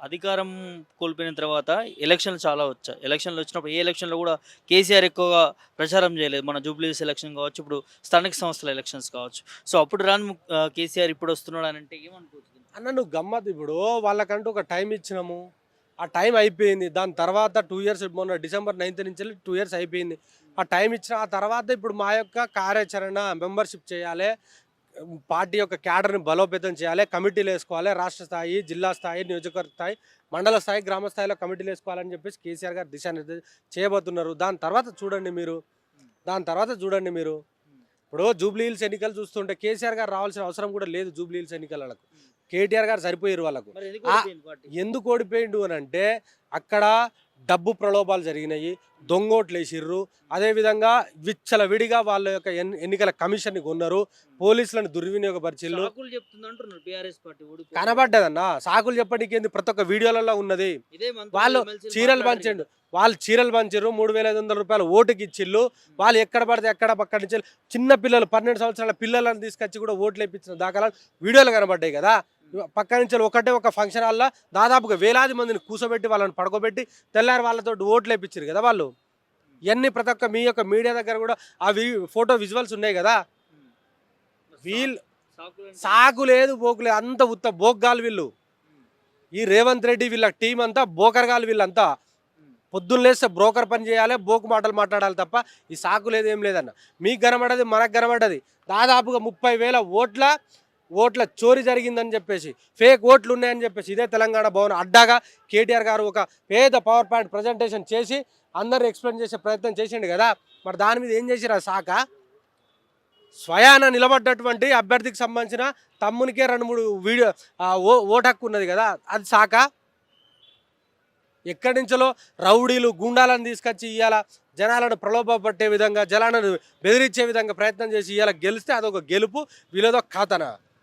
అధికారం కోల్పోయిన తర్వాత ఎలక్షన్లు చాలా వచ్చాయి. ఎలక్షన్లు వచ్చినప్పుడు ఏ ఎలక్షన్‌లో కూడా కేసీఆర్ ఎక్కువగా ప్రచారం చేయలేదు. మన జూబ్లీహిల్స్ ఎలక్షన్ కావచ్చు, ఇప్పుడు స్థానిక సంస్థల ఎలక్షన్స్ కావచ్చు. సో, అప్పుడు రాని కేసీఆర్ ఇప్పుడు వస్తున్నాడు అనంటే ఏమనుకోవచ్చు? అన్న నువ్వు గమ్మత్తు ఇప్పుడు వాళ్ళకంటూ ఒక టైం ఇచ్చినాము. ఆ టైం అయిపోయింది. దాని తర్వాత 2 ఇయర్స్ మొన్న డిసెంబర్ 9 నుంచి 2 ఇయర్స్ అయిపోయింది. ఆ టైం ఇచ్చిన ఆ తర్వాత ఇప్పుడు మా యొక్క కార్యాచరణ మెంబర్‌షిప్ చేయాలి. పార్టీ యొక్క క్యాడర్‌ని బలోపేతం చేయాలి. కమిటీలేసుకోవాలి. రాష్ట్ర స్థాయి, జిల్లా స్థాయి, నియోజకవర్గ స్థాయి, మండల స్థాయి, గ్రామ స్థాయిలో కమిటీలేసుకోవాలని చెప్పేసి కేసీఆర్ గారు దిశానిర్దేశం చేయబోతున్నారు. దాని తర్వాత చూడండి మీరు. దాని తర్వాత చూడండి మీరు. ఇప్పుడు జూబ్లీ హిల్స్ ఎన్నికలు చూస్తుంటే కేసీఆర్ గారు రావాల్సిన అవసరం కూడా లేదు జూబ్లీ హిల్స్ ఎన్నికలకు. కేటీఆర్ గారు సరిపోయారు వాళ్ళకు. మరి ఎందుకు ఆ ఓడిపోయింది పార్టీ? ఎందుకు ఓడిపోయిండు అని అంటే అక్కడ డబ్బు ప్రలోభాలు జరిగినాయి, దొంగోట్లు వేసిర్రు, అదేవిధంగా విచ్చలవిడిగా వాళ్ళ యొక్క ఎన్నికల కమిషన్ని కొన్నారు, పోలీసులను దుర్వినియోగపరిచిల్లు. సాకులు చెప్తుంది అంటున్నారు బీఆర్ఎస్ పార్టీ ఓడిపోయింది. కనబడ్డదన్న సాకులు చెప్పడానికి ఏంది ప్రతి ఒక్క వీడియోలలో ఉన్నది. ఇదే మంత్రులు, వాళ్ళు ఎమ్మెల్సీలు చీరలు మాట్లాడారు పంచిండు, వాళ్ళు చీరలు పంచిర్రు, 3,500 రూపాయలు ఓటుకి ఇచ్చిళ్ళు. వాళ్ళు ఎక్కడ పడితే ఎక్కడ పక్కన నుంచి చిన్న పిల్లలు 12 సంవత్సరాల పిల్లలను తీసుకొచ్చి కూడా ఓట్లు వేయించిన దాఖలాలు వీడియోలు కనబడ్డాయి కదా. పక్క నుంచి ఒకటే ఒక ఫంక్షన్ హాల్లో దాదాపుగా వేలాది మందిని కూర్చోబెట్టి వాళ్ళని పడుకోబెట్టి తెల్లారి వాళ్ళతో ఓట్లు వేయించారు కదా వాళ్ళు. ఇవన్నీ ప్రతి ఒక్క మీ యొక్క మీడియా దగ్గర కూడా ఆ ఫోటో విజువల్స్ ఉన్నాయి కదా. వీళ్ళు సాకులు అంటే సాగు లేదు బోకు లేదు, అంత ఉత్త బోగ్గాలు వీళ్ళు. ఈ రేవంత్ రెడ్డి వీళ్ళ టీం అంతా బోకర్గాలు వీళ్ళంతా. పొద్దున్న లేస్తే బ్రోకర్ పని చేయాలి, బోకు మాటలు మాట్లాడాలి తప్ప ఈ సాకు లేదు ఏం లేదన్న. మీకు కనబడ్డది మనకు కనబడ్డది. దాదాపుగా 30,000 ఓట్ల చోరీ జరిగిందని చెప్పేసి, ఫేక్ ఓట్లు ఉన్నాయని చెప్పేసి ఇదే తెలంగాణ భవన్ అడ్డాగా కేటీఆర్ గారు ఒక పేద పవర్ పాయింట్ ప్రజెంటేషన్ చేసి అందరూ ఎక్స్ప్లెయిన్ చేసే ప్రయత్నం చేసిండు కదా. మరి దాని మీద ఏం చేసిరా శాఖ? స్వయాన నిలబడ్డటువంటి అభ్యర్థికి సంబంధించిన తమ్మునికే 2-3 వీడియో ఓటు హక్కు ఉన్నది కదా, అది శాఖ. ఎక్కడి నుంచో రౌడీలు గుండాలను తీసుకొచ్చి ఇవాళ జనాలను ప్రలోభపట్టే విధంగా, జనాలను బెదిరించే విధంగా ప్రయత్నం చేసి ఇవాళ గెలిస్తే అదొక గెలుపు, వీళ్ళదొక ఖాతన.